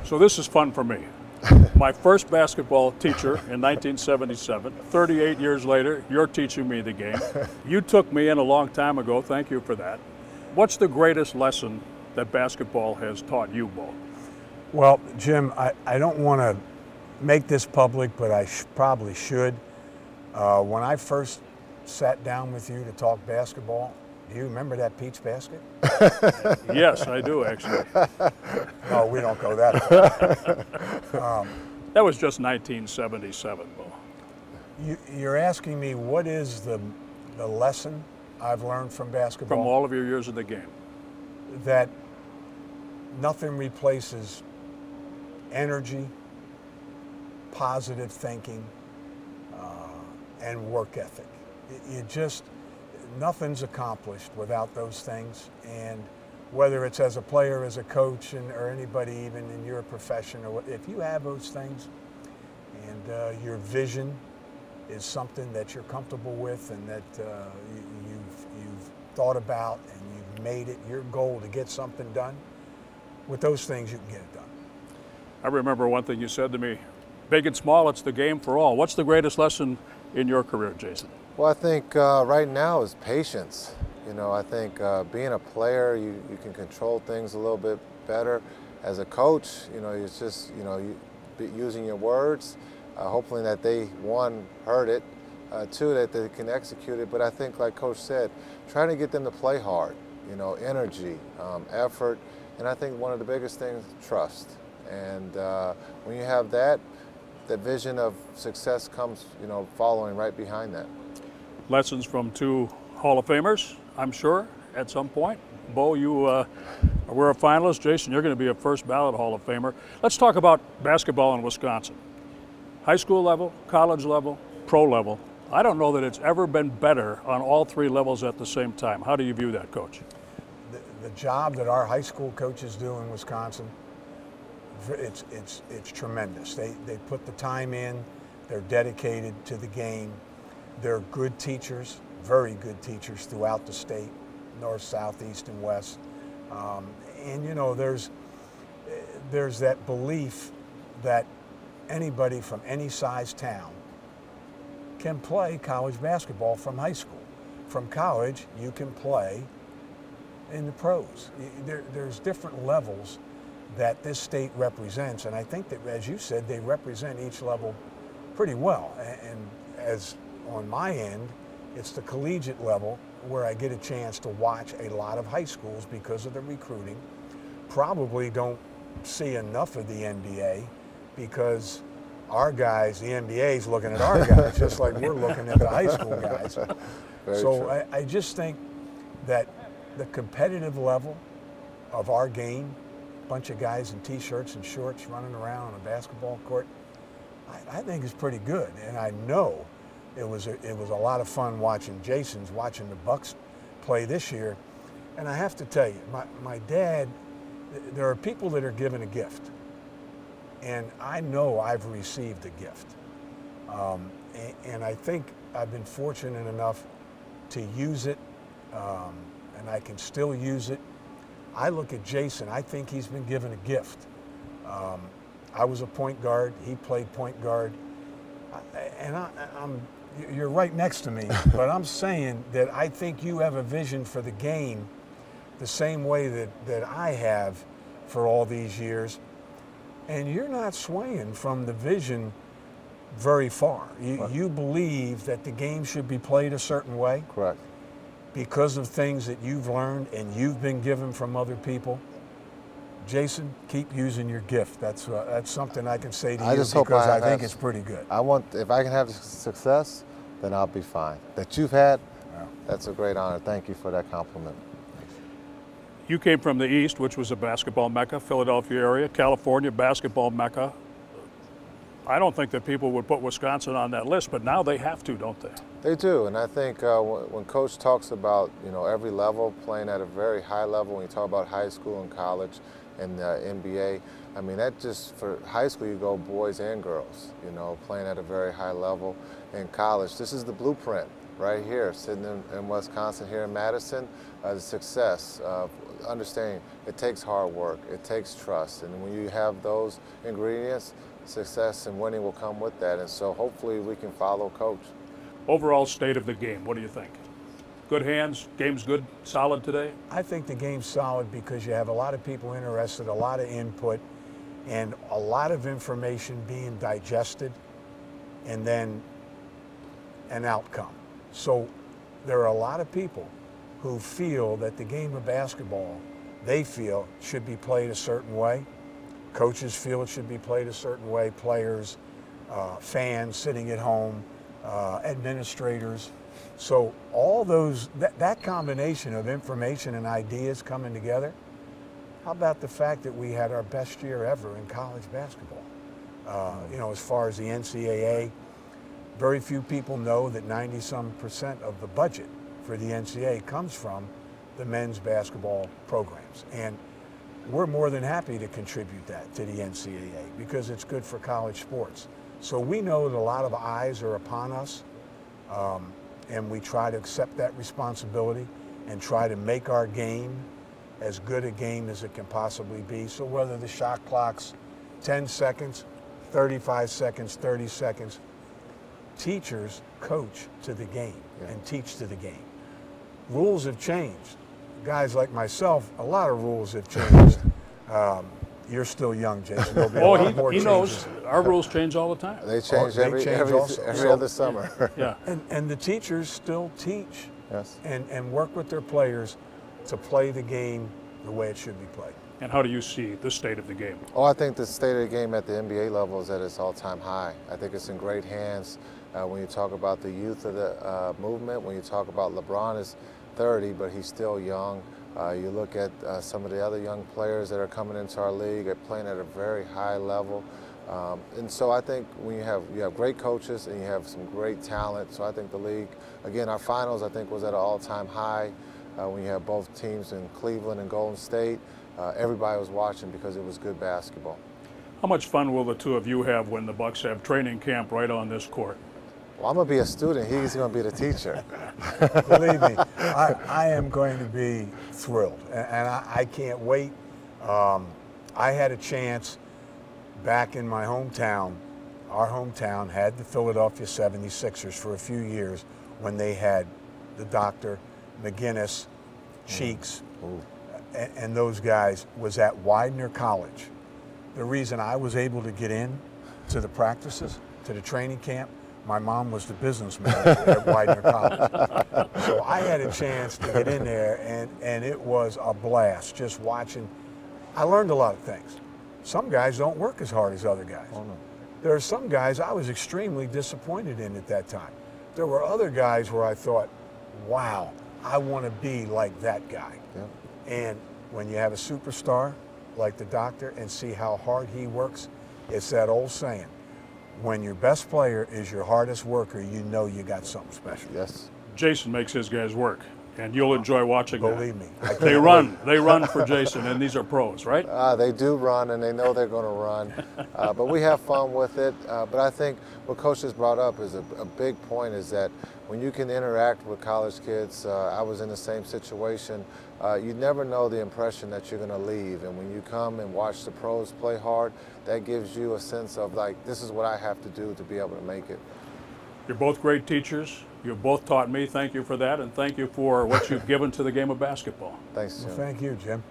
So this is fun for me. My first basketball teacher in 1977, 38 years later, you're teaching me the game. You took me in a long time ago, thank you for that. What's the greatest lesson that basketball has taught you, Bo? Well, Jim, I don't want to make this public, but I probably should. When I first sat down with you to talk basketball, do you remember that peach basket? Yes, I do, actually. No, we don't go that far. That was just 1977, Bo. You're asking me what is the lesson I've learned from basketball? From all of your years of the game. That nothing replaces energy, positive thinking, and work ethic. Nothing's accomplished without those things, and whether it's as a player, as a coach, or anybody even in your profession, or if you have those things and your vision is something that you're comfortable with and that you've thought about and you've made it your goal to get something done, with those things you can get it done. I remember one thing you said to me, big and small, it's the game for all. What's the greatest lesson in your career, Jason? Well, I think right now is patience. You know, I think being a player, you can control things a little bit better. As a coach, you know, it's just, you know, using your words, hopefully that they, one, heard it, two, that they can execute it. But I think, like Coach said, trying to get them to play hard, you know, energy, effort, and I think one of the biggest things, trust. And when you have that, the vision of success comes, you know, following right behind that. Lessons from two Hall of Famers, I'm sure, at some point. Bo, you were a finalist. Jason, you're going to be a first ballot Hall of Famer. Let's talk about basketball in Wisconsin. High school level, college level, pro level. I don't know that it's ever been better on all three levels at the same time. How do you view that, Coach? The job that our high school coaches do in Wisconsin, it's tremendous. They put the time in. They're dedicated to the game. They're good teachers, very good teachers throughout the state, north, south, east, and west. And you know, there's that belief that anybody from any size town can play college basketball from high school. From college, you can play in the pros. There's different levels that this state represents, and I think that, as you said, they represent each level pretty well. And as on my end, it's the collegiate level where I get a chance to watch a lot of high schools because of the recruiting. Probably don't see enough of the NBA because our guys, the NBA is looking at our guys just like we're looking at the high school guys. So I just think that the competitive level of our game, bunch of guys in T-shirts and shorts running around on a basketball court, I think is pretty good. And I know it was a lot of fun watching the Bucks play this year. And I have to tell you, my dad, there are people that are given a gift. And I know I've received a gift. And I think I've been fortunate enough to use it, and I can still use it. I look at Jason, I think he's been given a gift. I was a point guard, he played point guard, and you're right next to me, but I'm saying that I think you have a vision for the game the same way that I have for all these years, and you're not swaying from the vision very far. You believe that the game should be played a certain way. Correct. Because of things that you've learned and you've been given from other people. Jason, keep using your gift. That's something I can say to you because I think it's pretty good. If I can have success, then I'll be fine. That you've had, that's a great honor. Thank you for that compliment. You came from the East, which was a basketball mecca, Philadelphia area, California, basketball mecca. I don't think that people would put Wisconsin on that list, but now they have to, don't they? They do, and I think when Coach talks about, you know, every level, playing at a very high level, when you talk about high school and college and NBA, I mean, that just, for high school, you go boys and girls, you know, playing at a very high level. In college, this is the blueprint. right here, sitting in Wisconsin here in Madison, the success of understanding it takes hard work, it takes trust, and when you have those ingredients, success and winning will come with that, and so hopefully we can follow Coach. Overall state of the game, what do you think? Good hands, game's good, solid today? I think the game's solid because you have a lot of people interested, a lot of input, and a lot of information being digested, and then an outcome. So there are a lot of people who feel that the game of basketball, they feel, should be played a certain way. Coaches feel it should be played a certain way, players, fans sitting at home, administrators. So all those, that combination of information and ideas coming together, how about the fact that we had our best year ever in college basketball? You know, as far as the NCAA, very few people know that 90-some% of the budget for the NCAA comes from the men's basketball programs. And we're more than happy to contribute that to the NCAA because it's good for college sports. So we know that a lot of eyes are upon us, and we try to accept that responsibility and try to make our game as good a game as it can possibly be. So whether the shot clock's 10 seconds, 35 seconds, 30 seconds, teachers coach to the game and teach to the game. Rules have changed. Guys like myself, a lot of rules have changed. You're still young, Jason. There'll be a lot more he changes. knows our rules change all the time. They change every other summer. Yeah. And the teachers still teach Yes. and work with their players to play the game the way it should be played. And how do you see the state of the game? Oh, I think the state of the game at the NBA level is at its all-time high. I think it's in great hands. When you talk about the youth of the movement, when you talk about LeBron is 30, but he's still young. You look at some of the other young players that are coming into our league, they're playing at a very high level. And so I think when you have great coaches and you have some great talent, so I think the league, again, our finals I think was at an all-time high. When you have both teams in Cleveland and Golden State, everybody was watching because it was good basketball. How much fun will the two of you have when the Bucks have training camp right on this court? Well, I'm going to be a student. He's going to be the teacher. Believe me, I am going to be thrilled, and I can't wait. I had a chance back in my hometown. Our hometown had the Philadelphia 76ers for a few years when they had the Dr. McGinnis, Cheeks, and those guys was at Widener College. The reason I was able to get in to the practices, to the training camp, my mom was the business manager at Widener College. So I had a chance to get in there, and it was a blast just watching. I learned a lot of things. Some guys don't work as hard as other guys. Oh, no. There are some guys I was extremely disappointed in at that time. There were other guys where I thought, wow, I want to be like that guy. Yeah. And when you have a superstar like the Doctor and see how hard he works, it's that old saying, when your best player is your hardest worker, you know you got something special. Yes. Jason makes his guys work, and you'll enjoy watching that. Believe me. They run for Jason, and these are pros, right? They do run, and they know they're going to run. But we have fun with it. But I think what Coach has brought up is a big point is that when you can interact with college kids, I was in the same situation, you never know the impression that you're going to leave. And when you come and watch the pros play hard, that gives you a sense of like, this is what I have to do to be able to make it. You're both great teachers. You've both taught me. Thank you for that, and thank you for what you've given to the game of basketball. Thanks, Jim. Well, thank you, Jim.